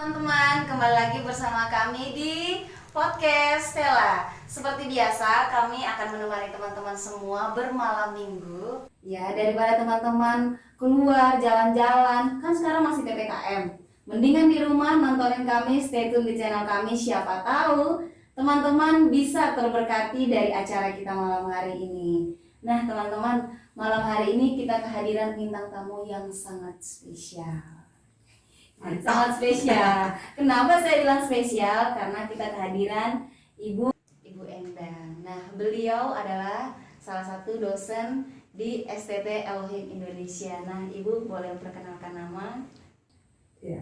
teman-teman, kembali lagi bersama kami di podcast Stella. Seperti biasa, kami akan menemani teman-teman semua bermalam minggu. Ya, daripada teman-teman keluar jalan-jalan, kan sekarang masih PPKM. Mendingan di rumah nontonin kami, stay tune di channel kami. Siapa tahu teman-teman bisa terberkati dari acara kita malam hari ini. Nah, teman-teman, malam hari ini kita kehadiran bintang tamu yang sangat spesial. Sangat spesial. Kenapa saya bilang spesial? Karena kita kehadiran Ibu Endang. Nah, beliau adalah salah satu dosen di STT Elohim Indonesia. Nah, Ibu boleh memperkenalkan nama? Ya,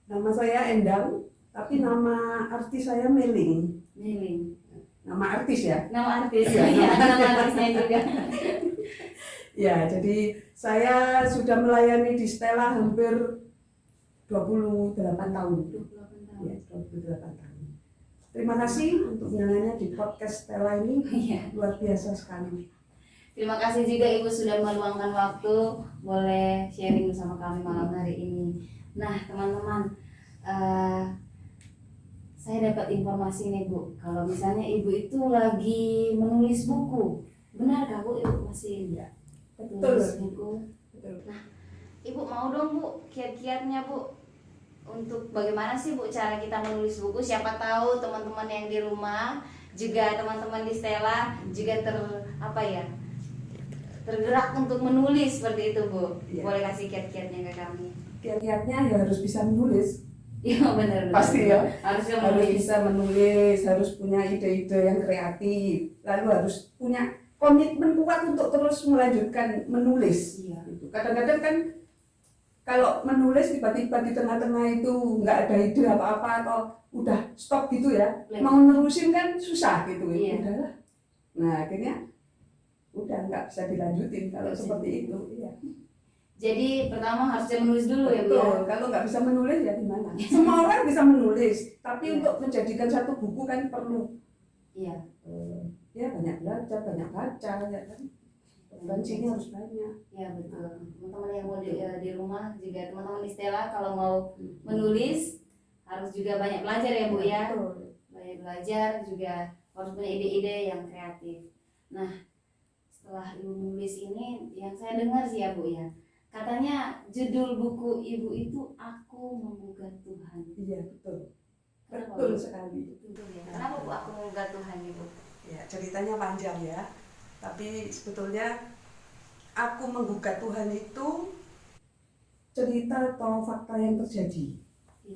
nama saya Endang, tapi nama artis saya Meling. Meling. Nama artis ya? Nama artis. Ya, nama artisnya juga. Ya, jadi saya sudah melayani di Stella hampir 28 tahun. 28 tahun. Ya, 28 tahun. Terima kasih untuk undangannya di podcast Stella ini. Iya. Luar biasa sekali. Terima kasih juga Ibu sudah meluangkan waktu boleh sharing bersama kami malam hari ini. Nah, teman-teman, saya dapat informasi nih Bu, kalau misalnya Ibu itu lagi menulis buku. Benarkah Bu Ibu masih menulis buku? Betul. Nah, Ibu mau dong Bu kiat-kiatnya Bu, untuk bagaimana sih Bu cara kita menulis buku. Siapa tahu teman-teman yang di rumah juga, teman-teman di Stella juga tergerak untuk menulis seperti itu Bu. Iya. Boleh kasih kiat-kiatnya ke kami? Kiat-kiatnya ya harus bisa menulis. Iya, benar. Pasti ya. Harus Harus bisa menulis, harus punya ide-ide yang kreatif, lalu harus punya komitmen kuat untuk terus melanjutkan menulis. Iya. Gitu. Kadang-kadang kan kalau menulis tiba-tiba di tengah-tengah itu nggak ada ide apa-apa atau udah stop gitu ya, mau nerusin kan susah gitu. Iya. Udahlah. Nah akhirnya udah nggak bisa dilanjutin kalau seperti itu. Iya. Jadi pertama harusnya menulis dulu ya Bu. Betul. Kalau nggak bisa menulis ya gimana? Semua orang bisa menulis, tapi Iya. untuk menjadikan satu buku kan perlu Iya. ya banyak belajar, banyak baca ya kan. Referensinya harus banyak. Ya betul. Teman-teman yang mau di rumah juga, teman-teman di Stella kalau mau menulis harus juga banyak belajar ya Bu ya. Betul. Banyak belajar juga, harus punya ide-ide yang kreatif. Nah, setelah Ibu menulis ini, yang saya dengar sih ya Bu ya, katanya judul buku Ibu itu Aku Menggugat Tuhan. Iya betul. Kenapa, Betul Bu? sekali. Betul ya. Kenapa Bu Aku Menggugat Tuhan Ibu? Ya ceritanya panjang ya. Tapi sebetulnya aku menggugat Tuhan itu cerita atau fakta yang terjadi.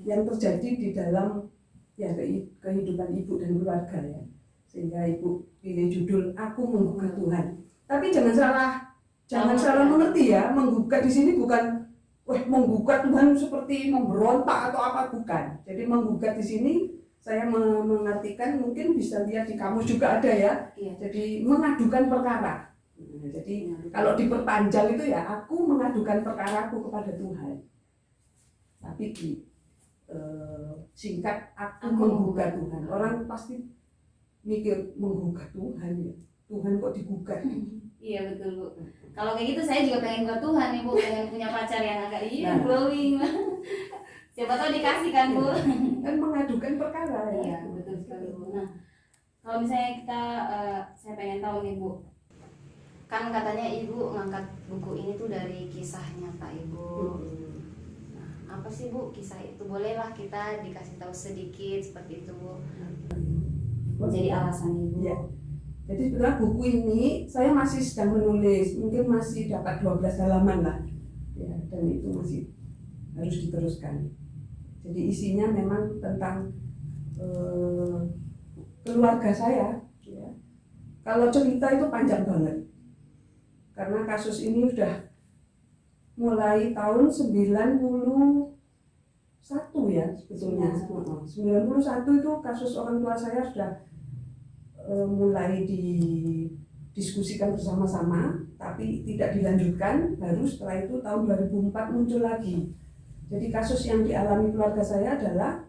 Yang terjadi di dalam ya kehidupan ibu dan keluarga ya. Sehingga ibu pilih judul Aku Menggugat Tuhan. Tapi jangan salah mengerti ya. Menggugat di sini bukan menggugat Tuhan seperti memberontak atau apa, bukan. Jadi menggugat di sini saya mengartikan, mungkin bisa lihat di kamus juga ada ya. Iya. Jadi mengadukan perkara. Jadi kalau diperpanjang itu ya aku mengadukan perkaraku kepada Tuhan. Tapi singkat aku menggugat Tuhan. Orang pasti mikir menggugat Tuhan ya. Tuhan kok digugat? Iya betul Bu. Kalau kayak gitu saya juga pengen buat Tuhan nih Bu, pengen punya pacar yang agak Nah. glowing. Siapa tahu dikasih kan Bu. Kan mengadukan perkara ya. Iya betul sekali Bu. Nah, kalau misalnya kita, saya pengen tahu nih Bu, kan katanya Ibu ngangkat buku ini tuh dari kisah nyata Ibu. Nah, apa sih Bu kisah itu? Bolehlah kita dikasih tahu sedikit seperti itu Bu. Jadi alasan Ibu. Ya. Jadi sebenarnya buku ini saya masih sedang menulis, mungkin masih dapat 12 halaman lah. Ya, dan itu masih harus diteruskan. Jadi isinya memang tentang keluarga saya. Ya. Kalau cerita itu panjang banget. Karena kasus ini sudah mulai tahun 91 ya sebetulnya. 91 itu kasus orang tua saya sudah mulai didiskusikan bersama-sama, tapi tidak dilanjutkan. Baru setelah itu tahun 2004 muncul lagi. Jadi kasus yang dialami keluarga saya adalah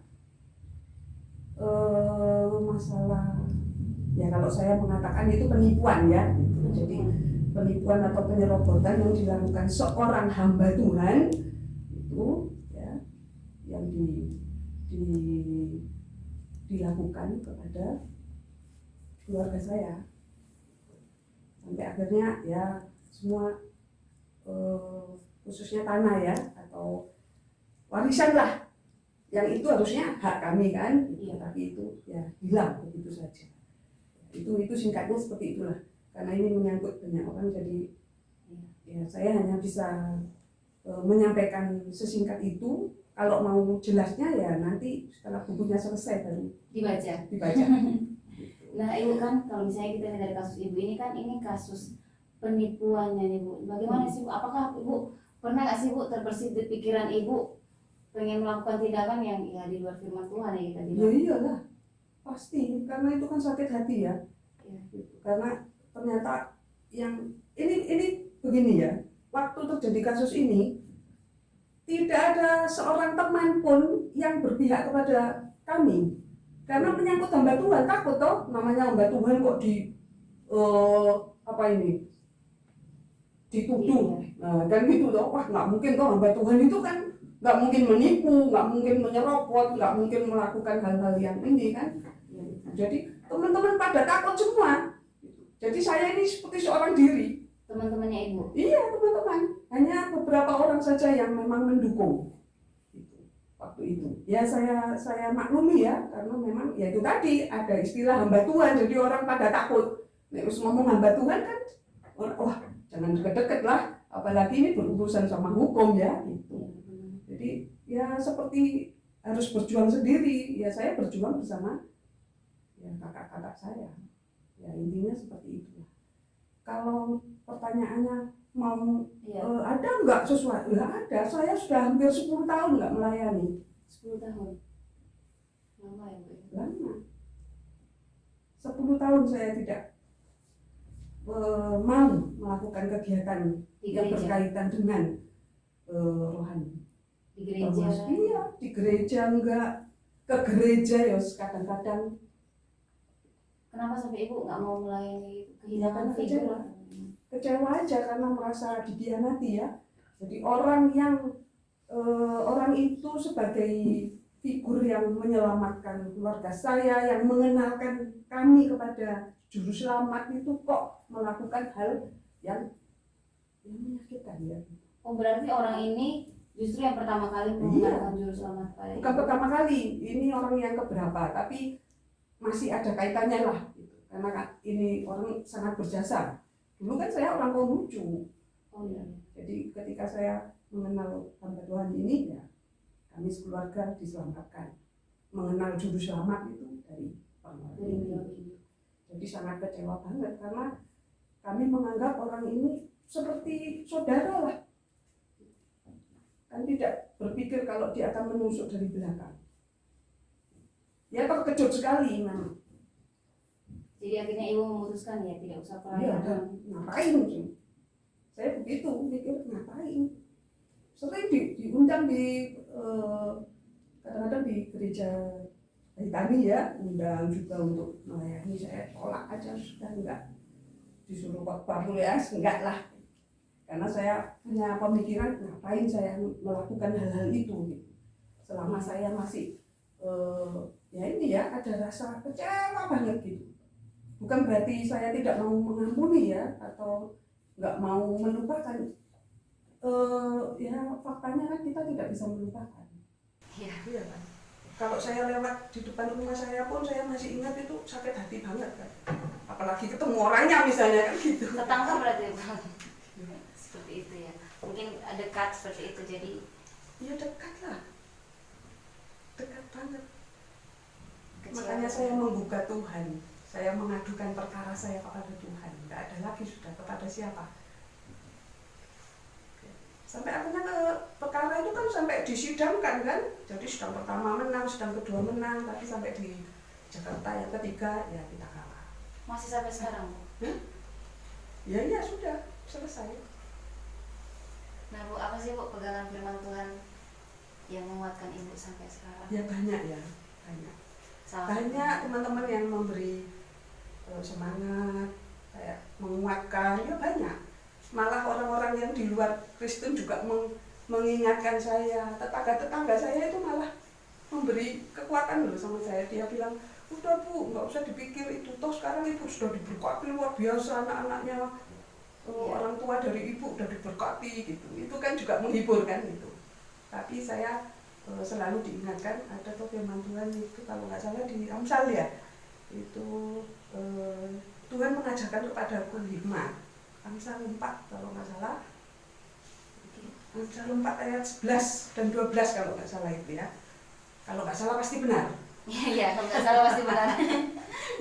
masalah, ya kalau saya mengatakan itu penipuan ya. Jadi penipuan atau penyerobotan yang dilakukan seorang hamba Tuhan itu ya, yang dilakukan kepada keluarga saya, sampai akhirnya ya semua khususnya tanah ya atau warisan lah, yang itu harusnya hak kami kan, tapi itu ya hilang begitu saja. Itu singkatnya seperti itulah, karena ini menyangkut banyak orang, jadi ya saya hanya bisa menyampaikan sesingkat itu. Kalau mau jelasnya ya nanti setelah bukunya selesai baru dibaca. Nah Ibu kan kalau misalnya kita lihat dari kasus Ibu ini kan, ini kasus penipuannya nih Bu. Bagaimana sih Bu? Apakah Ibu pernah nggak sih Bu terbersit di pikiran Ibu pengen melakukan tindakan yang ya di luar firman Tuhan ya kita bilang? Ya iyalah, pasti, karena itu kan sakit hati ya. Karena ternyata yang ini begini ya, waktu terjadi kasus ini tidak ada seorang teman pun yang berpihak kepada kami, karena menyangkut hamba Tuhan. Takut toh, namanya hamba Tuhan kok dituduh. Nah kan gitu toh, wah nggak mungkin toh, hamba Tuhan itu kan nggak mungkin menipu, nggak mungkin menyerobot, nggak mungkin melakukan hal-hal yang ini kan. Jadi teman-teman pada takut semua. Jadi saya ini seperti seorang diri. Teman-temannya Ibu? Iya, teman-teman. Hanya beberapa orang saja yang memang mendukung waktu itu. Ya saya maklumi ya, karena memang ya itu tadi ada istilah hamba Tuhan, jadi orang pada takut. Nek ngomong hamba Tuhan kan, wah jangan deket-deket lah, apalagi ini berurusan sama hukum ya. Gitu. Jadi ya seperti harus berjuang sendiri. Ya saya berjuang bersama ya kakak-kakak saya. Ya intinya seperti itu. Kalau pertanyaannya mau ada nggak sesuatu? Ya ada. Saya sudah hampir 10 tahun nggak melayani. 10 tahun? Lama ya Bu? Lama. 10 tahun saya tidak mau melakukan kegiatan yang berkaitan dengan rohani. Di gereja? Iya, di gereja enggak. Ke gereja ya kadang-kadang. Kenapa sampai Ibu nggak mau melayani Karena kehilangan figur? Kecewa aja karena merasa dikhianati ya. Jadi orang itu sebagai figur yang menyelamatkan keluarga saya, yang mengenalkan kami kepada juru selamat, itu kok melakukan hal yang menyakitkan ya. Oh berarti orang ini justru yang pertama kali menggunakan juru selamat pada Bukan pertama kali, ini orang yang keberapa, tapi masih ada kaitannya lah. Karena ini orang sangat berjasa. Dulu kan saya orang Konghucu. Oh iya. Jadi ketika saya mengenal hamba Tuhan ini, ya kami sekeluarga diselamatkan. Mengenal juru selamat itu dari orang ini. Jadi sangat kecewa banget karena kami menganggap orang ini seperti saudara lah. Kan tidak berpikir kalau dia akan menusuk dari belakang. Ya terkejut sekali memang. Jadi akhirnya Ibu memutuskan ya tidak usah Iya, pelayanan. ngapain sih? Saya begitu mikir, ngapain? Sering diundang kadang-kadang di gereja Haitani ya, undang juga untuk melayani. Saya tolak aja, sudah enggak. Disuruh khotbah ya, enggak lah. Karena saya punya pemikiran, ngapain saya melakukan hal-hal itu? Selama saya masih ya ini ya, ada rasa kecewa banget gitu. Bukan berarti saya tidak mau mengampuni ya, atau nggak mau melupakan. Ya faktanya kan kita tidak bisa melupakan. Iya kan. Kalau saya lewat di depan rumah saya pun saya masih ingat, itu sakit hati banget kan. Apalagi ketemu orangnya misalnya kan gitu. Tetangga berarti Bang. Seperti itu ya. Mungkin dekat seperti itu, jadi Iya dekat lah. Dekat banget. kecewa. Makanya saya membuka Tuhan. Saya mengadukan perkara saya kepada Tuhan. Tidak ada lagi sudah kepada siapa. Sampai akhirnya perkara itu kan sampai disidangkan kan. Jadi sidang pertama menang, sidang kedua menang, tapi sampai di Jakarta yang ketiga ya kita kalah. Masih sampai sekarang Bu? Ya sudah selesai. Nah Bu, apa sih Bu pegangan firman Tuhan yang menguatkan Ibu sampai sekarang? Ya banyak ya, banyak. Salah Banyak teman-teman yang memberi semangat, kayak menguatkan, ya banyak. Malah orang-orang yang di luar Kristen juga mengingatkan saya. Tetangga-tetangga saya itu malah memberi kekuatan loh sama saya. Dia bilang, udah Bu, nggak usah dipikir itu, toh sekarang Ibu sudah diberkati luar biasa, anak-anaknya orang tua dari Ibu udah diberkati gitu. Itu kan juga menghibur kan itu. Tapi saya selalu diingatkan, ada tuh firman Tuhan itu kalau nggak salah di Amsal ya, itu Tuhan mengajarkan kepadaku hikmat. Amsal 4 kalau nggak salah, Amsal 4 ayat 11 dan 12 kalau nggak salah itu ya. Kalau nggak salah pasti benar. Iya, kalau nggak salah pasti benar.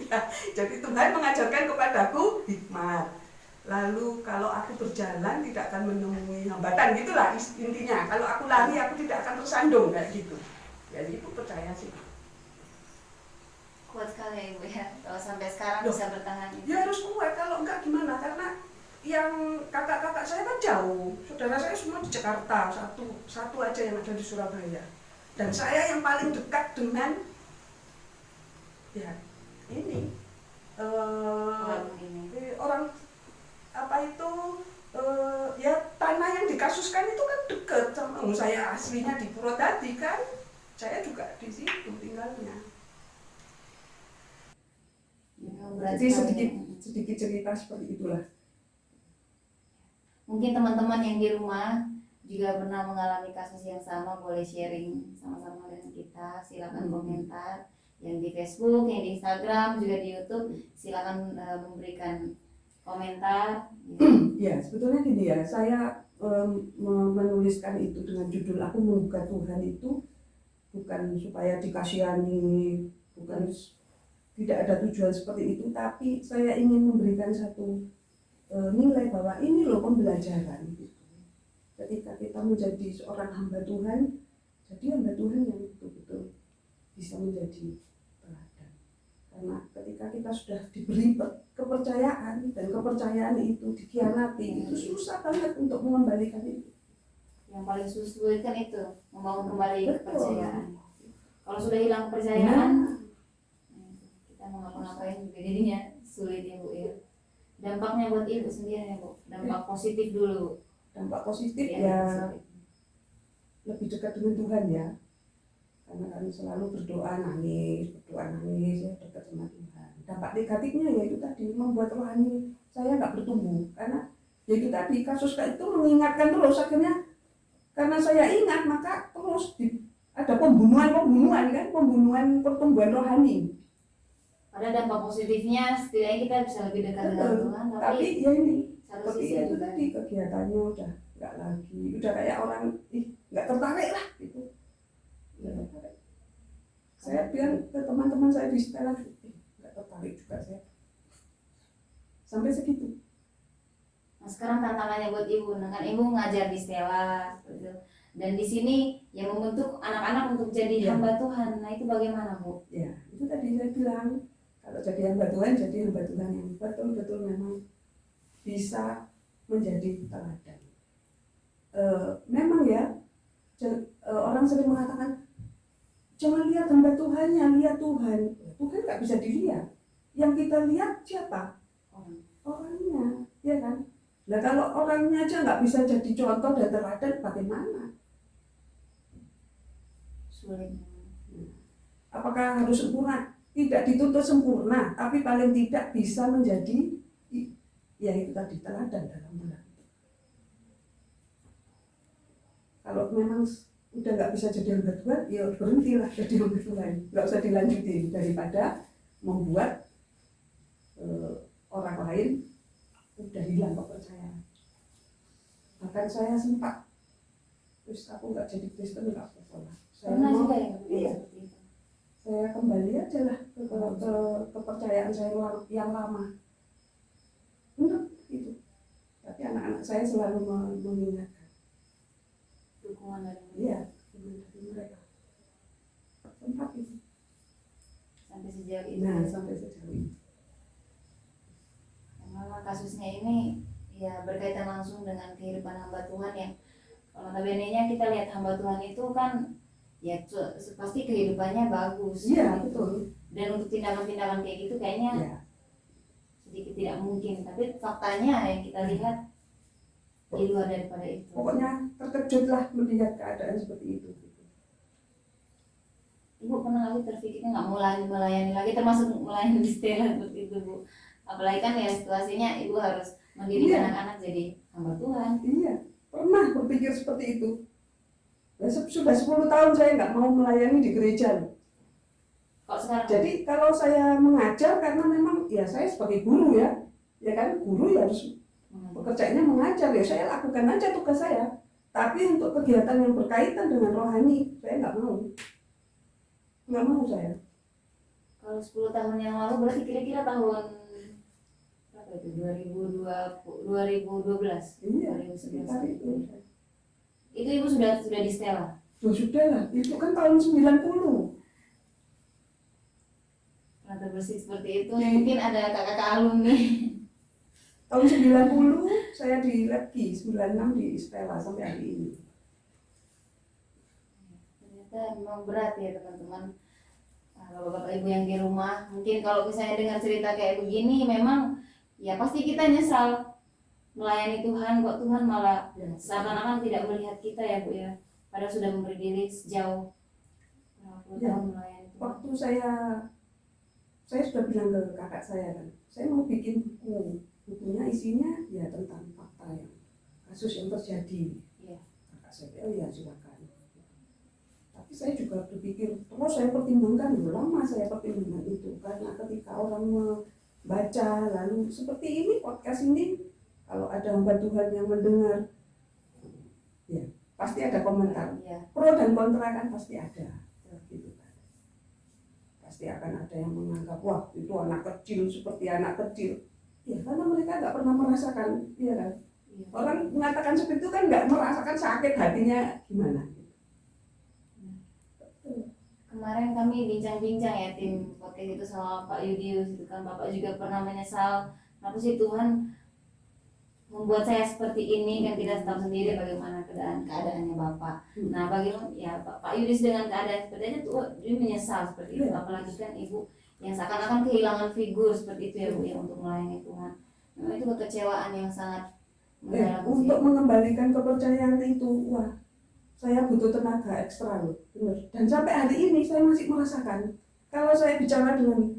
Ya, jadi Tuhan mengajarkan kepadaku hikmat. Lalu kalau aku berjalan tidak akan menemui hambatan, gitulah intinya. Kalau aku lari aku tidak akan tersandung kayak gitu. Jadi Ibu percaya sih. Kuat sekali ya Ibu ya, kalau sampai sekarang Loh, bisa bertahan itu. Ya harus kuat, kalau enggak gimana? Karena yang kakak-kakak saya kan jauh, saudara saya semua di Jakarta, satu aja yang ada di Surabaya. Dan saya yang paling dekat dengan ya ini orang apa itu ya tanah yang dikasuskan itu kan deket sama saya, aslinya di Purwodadi kan, saya juga di situ tinggalnya. Jadi sedikit cerita seperti itulah. Mungkin teman-teman yang di rumah juga pernah mengalami kasus yang sama, boleh sharing sama-sama dengan kita. Silakan komentar yang di Facebook, yang di Instagram, juga di YouTube. Silakan memberikan komentar. Ya, sebetulnya gini ya, saya menuliskan itu dengan judul aku membuka Tuhan itu bukan supaya dikasihani, bukan, tidak ada tujuan seperti itu, tapi saya ingin memberikan satu nilai bahwa ini loh pembelajaran gitu. Ketika kita menjadi seorang hamba Tuhan, jadi hamba Tuhan yang betul-betul bisa menjadi teladan. Karena ketika kita sudah diberi kepercayaan dan kepercayaan itu dikhianati, itu susah banget untuk mengembalikan itu. Yang paling sulit kan itu, membangun kembali kepercayaan. Kalau sudah hilang kepercayaan, kita mau ngapa-ngapain juga jadinya sulit ya Bu ya. Dampaknya buat Ibu sendiri ya Bu, dampak positif dulu. Dampak positif ya lebih dekat dengan Tuhan ya, karena kami selalu berdoa nangis ya, dekat sama Tuhan. Dampak negatifnya ya itu tadi, membuat rohani saya nggak bertumbuh, karena ya itu tadi, kasus kayak itu mengingatkan terus, akhirnya karena saya ingat maka terus ada pembunuhan kan, pembunuhan pertumbuhan rohani. Ada dampak positifnya, setidaknya kita bisa lebih dekat dengan Tuhan, tapi ya ini satu seperti sisi itu juga. tadi, kegiatannya udah nggak lagi, udah kayak orang nggak tertarik lah gitu, nggak tertarik. Saya bilang ke teman-teman saya di Stella, nggak tertarik juga saya, sampai segitu. Nah sekarang tantangannya buat Ibu, dengan Ibu ngajar di Stella seperti itu. Dan di sini yang membentuk anak-anak untuk jadi hamba Tuhan. Nah itu bagaimana Bu? Ya itu tadi saya bilang, kalau jadi hamba Tuhan, jadi hamba Tuhan yang betul-betul memang bisa menjadi teladan. Memang ya, orang sering mengatakan jangan lihat hamba Tuhannya, lihat Tuhan. Tuhan nggak bisa dilihat. Yang kita lihat siapa? Orangnya, ya kan? Nah kalau orangnya aja nggak bisa jadi contoh dan teladan, bagaimana? Sulit. Apakah harus sempurna? Tidak dituntut sempurna, tapi paling tidak bisa menjadi ya itu tadi, teladan dalam Tuhan. Kalau memang udah nggak bisa jadi hamba Tuhan, ya berhentilah jadi hamba Tuhan, nggak usah dilanjutin, daripada membuat orang lain udah hilang kepercayaan. Bahkan saya sempat, terus aku nggak jadi Kristen, nggak apa-apa. Saya mau, juga ya, iya, saya kembali aja lah ke kepercayaan saya yang lama. Benar itu. Tapi anak-anak saya selalu mengingatkan. Dukungan dari mereka. Sempat itu. sampai sejauh itu. Nah, sampai sejauh itu. Memang kasusnya ini ya berkaitan langsung dengan kehidupan hamba Tuhan yang notabene-nya kita lihat hamba Tuhan itu kan ya pasti kehidupannya bagus. Iya, gitu. betul. Dan untuk tindakan-tindakan kayak gitu kayaknya sedikit tidak mungkin. Tapi faktanya yang kita lihat di luar daripada itu. Pokoknya terkejut lah melihat keadaan seperti itu. Ibu pernah kali terpikirnya nggak mau melayani lagi, termasuk melayani di Stella seperti itu Bu? Apalagi kan ya situasinya ibu harus mendidik Iya. anak-anak jadi hamba Tuhan. Iya, pernah berpikir seperti itu. Nah, sudah 10 tahun saya nggak mau melayani di gereja. Kalau sekarang Jadi kalau saya mengajar karena memang ya saya sebagai guru ya kan guru ya harus pekerjaannya mengajar, ya saya lakukan aja tugas saya. Tapi untuk kegiatan yang berkaitan dengan rohani saya nggak mau saya. kalau 10 tahun yang lalu berarti kira-kira tahun berapa itu? 2012. Iya, 2011. sekitar itu. Itu ibu sudah di Stella. Sudah lah, itu kan tahun 90. Pernah terbersih seperti itu. Iya. Mungkin ada kakak-kakak alumni. Tahun 90 saya di Lepki, 96 di Stella sampai hari ini. Ternyata memang berat ya teman-teman. Kalau bapak ibu yang di rumah, mungkin kalau misalnya dengar cerita kayak begini, memang ya pasti kita nyesal melayani Tuhan, kok Tuhan malah Ya. seakan-akan tidak melihat kita ya Bu ya. Padahal sudah memberi diri sejauh berapa puluh Ya. tahun melayani Tuhan. Waktu saya sudah bilang ke kakak saya kan, saya mau bikin buku. Bukunya isinya ya tentang fakta yang kasus yang terjadi. Iya. Kakak saya, oh ya silakan. Tapi saya juga berpikir, terus saya pertimbangkan, lama saya pertimbangkan itu. Karena ketika orang membaca, lalu seperti ini, podcast ini, kalau ada hamba Tuhan yang mendengar, ya pasti ada komentar. Iya. Pro dan kontra kan pasti ada. Gitu kan. Pasti akan ada yang menganggap, wah itu anak kecil seperti anak kecil. Ya karena mereka nggak pernah merasakan, ya kan. Iya. Orang mengatakan seperti itu kan nggak merasakan sakit hatinya gimana. Kemarin kami bincang-bincang ya tim podcast itu sama Pak Yudius itu kan Bapak juga pernah menyesal kenapa sih Tuhan membuat saya seperti ini, kan kita tahu sendiri bagaimana keadaannya Bapak. Nah bagaimana ya Pak Yudius dengan keadaan seperti itu tuh dia menyesal seperti itu, apalagi kan ibu yang seakan-akan kehilangan figur seperti itu ya Bu ya untuk melayani Tuhan. Memang itu kekecewaan yang sangat mendalam. Untuk mengembalikan kepercayaan itu, wah saya butuh tenaga ekstra loh, bener. Dan sampai hari ini saya masih merasakan kalau saya bicara dengan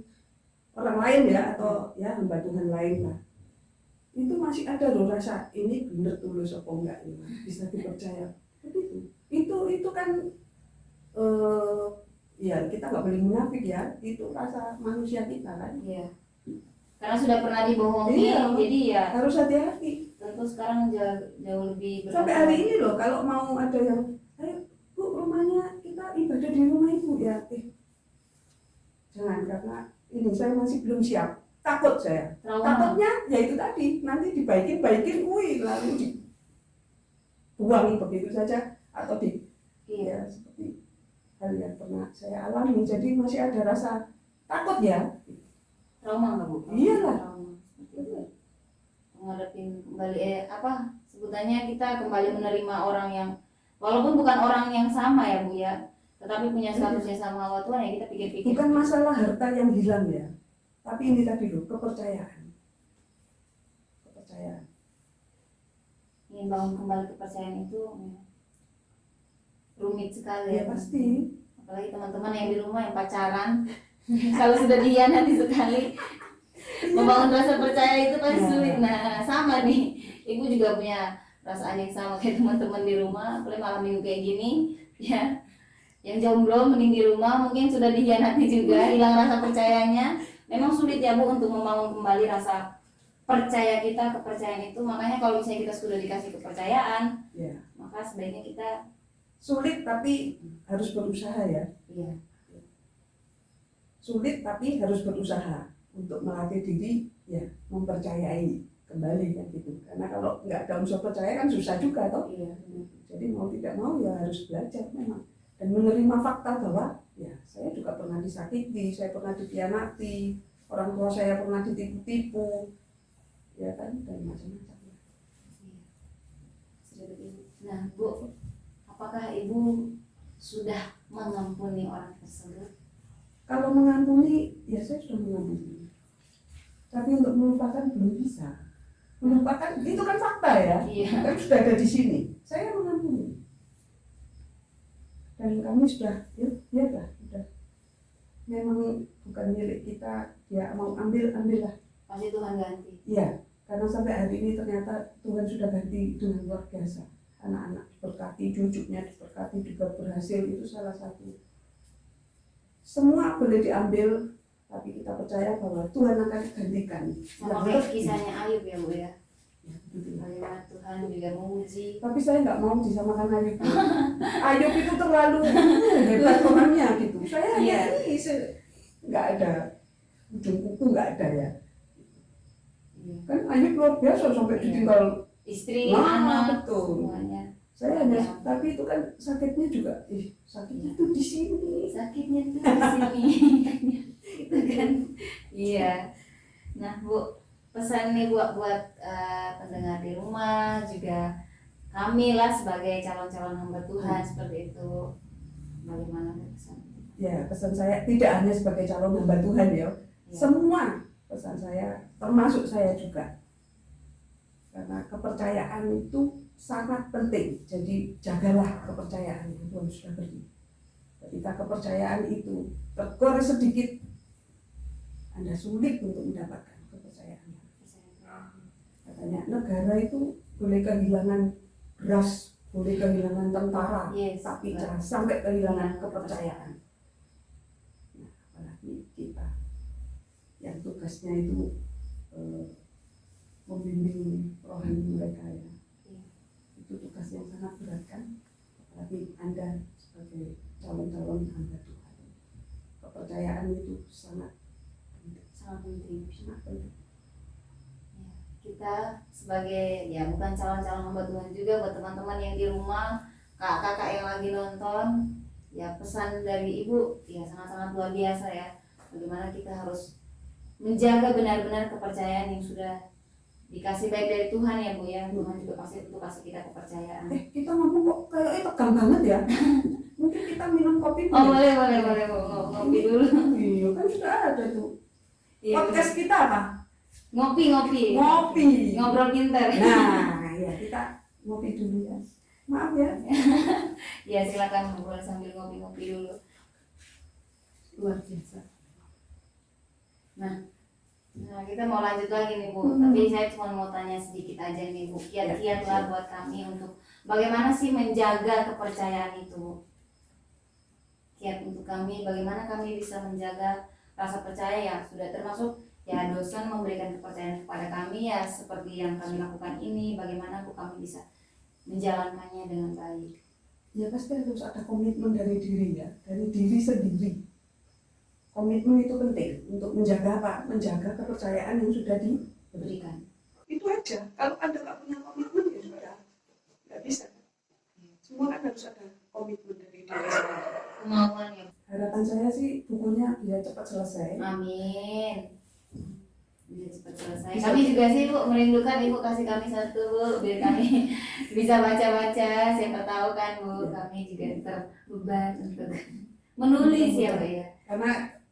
orang lain ya atau ya hamba Tuhan lain lah, itu masih ada loh rasa ini bener tulus apa enggak ini bisa dipercaya. Begitu. Itu kan ya kita nggak boleh munafik ya, itu rasa manusia kita kan. Iya. Karena sudah pernah dibohongi, Iya. jadi ya Harus hati-hati. tentu sekarang jauh lebih Sampai hari ini loh kalau mau ada yang, ayo Bu rumahnya kita ibadah di rumah Ibu ya, jangan karena ini saya masih belum siap, takut saya. trauma. Takutnya ya itu tadi nanti dibaikin, wih lalu dibuang begitu saja atau Iya. ya seperti hal yang pernah saya alami, jadi masih ada rasa takut ya. Trauma nggak Bu? Iyalah. Trauma. Menghadapi kembali sebutannya kita kembali menerima orang yang walaupun bukan orang yang sama ya Bu ya, tetapi punya statusnya sama Allah Tuhan ya kita pikir-pikir. Bukan masalah harta yang hilang ya, tapi ini tadi loh kepercayaan. Ingin bangun kembali kepercayaan itu ya, rumit sekali Ya pasti. apalagi teman-teman yang di rumah yang pacaran kalau sudah dihianati sekali membangun rasa percaya itu pasti sulit. Nah sama nih ibu juga punya perasaan yang sama kayak teman-teman di rumah, apalagi malam minggu kayak gini ya, yang jomblo mending di rumah mungkin sudah dihianati juga, hilang rasa percayanya. Memang sulit ya Bu untuk membangun kembali rasa percaya kita, kepercayaan itu. Makanya kalau misalnya kita sudah dikasih kepercayaan Ya. maka sebaiknya kita Sulit tapi harus berusaha ya. iya Sulit tapi harus berusaha untuk melatih diri ya mempercayai kembali kan gitu. Karena kalau nggak ada unsur percaya kan susah juga toh. iya Jadi mau tidak mau ya harus belajar memang dan menerima fakta bahwa ya saya juga pernah disakiti, saya pernah dikhianati, orang tua saya pernah ditipu-tipu, ya kan dan macam-macam. Nah Bu, apakah Ibu sudah mengampuni orang tersebut? Kalau mengampuni, ya saya sudah mengampuni. Tapi untuk melupakan belum bisa. melupakan itu kan fakta ya. Iya. Kan sudah ada di sini. Saya mengampuni. Dan kami sudah, ya sudah. Memang bukan milik kita, ya mau ambillah. Pasti Tuhan ganti. Iya, karena sampai hari ini ternyata Tuhan sudah ganti dengan luar biasa. Anak-anak diberkati, cucunya diberkati, juga berhasil, itu salah satu. Semua boleh diambil, tapi kita percaya bahwa Tuhan akan gantikan. Sama kayak kisahnya Ayub ya Bu ya. Ya, betul. Bagaimana Tuhan juga menguji. Tapi saya nggak mau disamakan Ayub. Ayub itu terlalu hebat orangnya gitu. Saya hanya ini nggak ada ujung kuku, nggak ada ya. Iya. Kan Ayub luar biasa sampai ditinggal Istri, Nah, anak, betul. semuanya. saya hanya, tapi itu kan sakitnya juga, sakitnya tuh di sini. Sakitnya tuh di sini. Gitu kan. Iya. Nah Bu, pesan nih buat pendengar di rumah juga kami lah sebagai calon-calon hamba Tuhan seperti itu. Bagaimana pesan? Ya, pesan saya tidak hanya sebagai calon hamba Tuhan ya, semua pesan saya, termasuk saya juga. Karena kepercayaan itu sangat penting, jadi jagalah kepercayaan yang Tuhan sudah beri. Ketika kepercayaan itu tergores sedikit, Anda sulit untuk mendapatkan kepercayaan. Katanya negara itu boleh kehilangan beras, boleh kehilangan tentara, tapi jangan sampai kehilangan kepercayaan. Nah, apalagi kita yang tugasnya itu membimbing rohani mereka ya. Itu tugas yang sangat berat kan. Apalagi Anda sebagai calon-calon hamba Tuhan. Kepercayaan itu sangat penting. Sangat penting. Sangat penting. Kita sebagai ya bukan calon-calon hamba Tuhan juga, buat teman-teman yang di rumah, kakak-kakak yang lagi nonton, ya pesan dari Ibu ya sangat-sangat luar biasa ya. Bagaimana kita harus menjaga benar-benar kepercayaan yang sudah dikasih baik dari Tuhan ya Bu ya. Tuhan juga pasti untuk kasih kita kepercayaan. Kita ngomong kok kayaknya tegang banget ya. Mungkin kita minum kopi dulu. Oh boleh Bu, ngopi dulu. Iya kan sudah ada tuh. Iya, Podcast kita apa? ngopi. Ngobrol pintar. Nah, ya kita ngopi dulu ya. Maaf ya. Ya silakan boleh sambil ngopi dulu. Luar biasa. Nah kita mau lanjut lagi nih Bu. Tapi saya cuma mau tanya sedikit aja nih Bu. Kiat-kiat lah buat kami untuk bagaimana sih menjaga kepercayaan itu. Kiat untuk kami, bagaimana kami bisa menjaga rasa percaya ya sudah termasuk ya dosen memberikan kepercayaan kepada kami ya seperti yang kami lakukan ini. Bagaimana Bu kami bisa menjalankannya dengan baik. Ya pasti harus ada komitmen dari diri ya, dari diri sendiri. Komitmen itu penting untuk menjaga apa? Menjaga kepercayaan yang sudah diberikan. Itu aja. Kalau Anda nggak punya komitmen ya sudah nggak bisa. Semua kan harus ada komitmen dari diri sendiri. Kemauan ya. Harapan saya sih bukunya bisa cepat selesai. Amin. Bisa cepat selesai. Kami juga sih Bu merindukan Ibu kasih kami satu Bu biar kami bisa baca-baca. Siapa tahu kan Bu kami juga terbeban untuk menulis ya Bu ya. Karena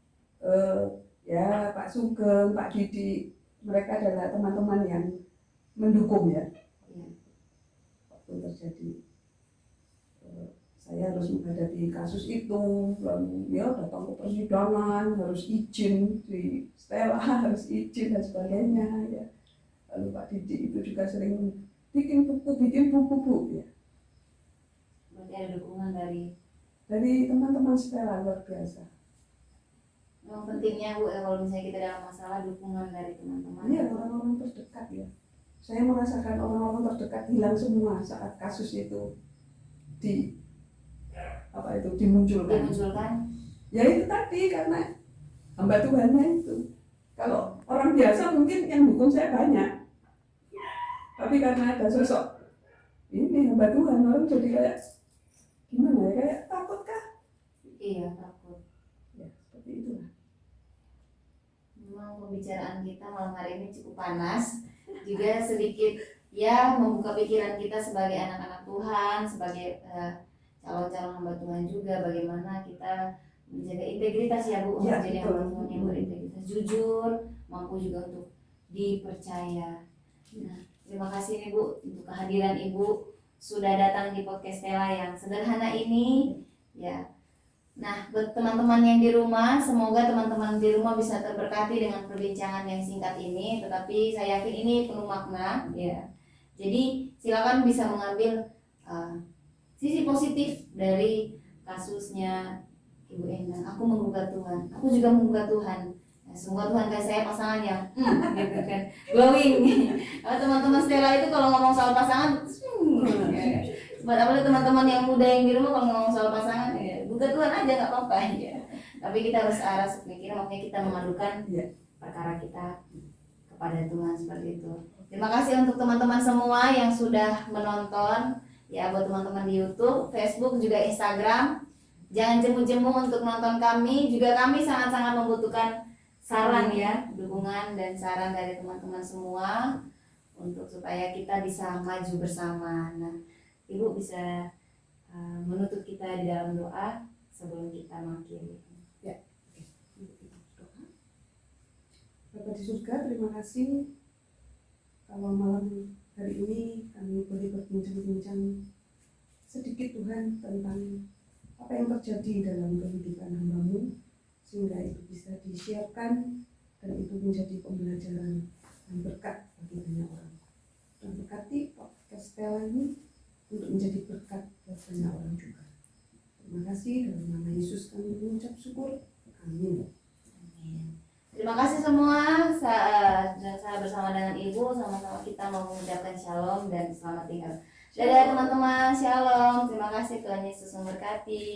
ya Pak Sugeng, Pak Didi, mereka adalah teman-teman yang mendukung ya. Waktu terjadi saya harus menghadapi kasus itu, lalu ya datang ke persidangan, harus izin di Stella, harus izin dan sebagainya ya. Lalu Pak Didi itu juga sering bikin buku ya. Berarti ada dukungan dari teman-teman Stella luar biasa. Yang pentingnya Bu kalau misalnya kita dalam masalah dukungan dari teman-teman. Iya, orang-orang terdekat ya. Saya merasakan orang-orang terdekat hilang semua saat kasus itu dimunculkan. Ya itu tadi karena hamba Tuhannya itu. Kalau orang biasa mungkin yang dukung saya banyak. Tapi karena ada sosok ini hamba Tuhan, orang jadi kayak gimana ya, kayak takut kah? Iya, takut. Ya, seperti itulah. Memang pembicaraan kita malam hari ini cukup panas, juga sedikit ya membuka pikiran kita sebagai anak-anak Tuhan, sebagai calon-calon hamba Tuhan juga, bagaimana kita menjaga integritas ya Bu, Ya, menjadi hamba Tuhan yang berintegritas, jujur, mampu juga untuk dipercaya. Nah, terima kasih nih Bu untuk kehadiran Ibu sudah datang di podcast Stella yang sederhana ini ya. Nah, buat teman-teman yang di rumah, semoga teman-teman di rumah bisa terberkati dengan perbincangan yang singkat ini, tetapi saya yakin ini penuh makna ya. Jadi silakan bisa mengambil sisi positif dari kasusnya Ibu Endang. Aku menggugat Tuhan, aku juga menggugat Tuhan. Nah, semoga Tuhan kasih saya pasangannya, gitu kan, glowing. Kalau teman-teman Stella itu kalau ngomong soal pasangan, buat apalagi teman-teman yang muda yang di rumah kalau ngomong soal pasangan, ya gugat Tuhan aja nggak apa-apa ya. Tapi kita harus arah sepemikiran, makanya kita mengadukan perkara kita kepada Tuhan seperti itu. Terima kasih untuk teman-teman semua yang sudah menonton. Ya, buat teman-teman di YouTube, Facebook, juga Instagram, jangan jemu-jemu untuk nonton kami. Juga kami sangat-sangat membutuhkan saran ya, dukungan dan saran dari teman-teman semua untuk supaya kita bisa maju bersama. Nah, Ibu bisa menutup kita di dalam doa sebelum kita mengakhiri. Ya, doa. Bapa di surga, terima kasih kalau malam hari ini kami boleh berbincang-bincang sedikit Tuhan tentang apa yang terjadi dalam kehidupan hamba-Mu, sehingga itu bisa disiapkan dan itu menjadi pembelajaran dan berkat bagi banyak orang. Dan berkati podcast Stella ini untuk menjadi berkat buat banyak orang juga. Terima kasih, dalam nama Yesus kami mengucap syukur. Amin. Terima kasih semua. Saya bersama dengan Ibu, sama-sama kita mau mengucapkan shalom dan selamat tinggal. Dadah teman-teman, shalom. Terima kasih, Tuhan Yesus memberkati.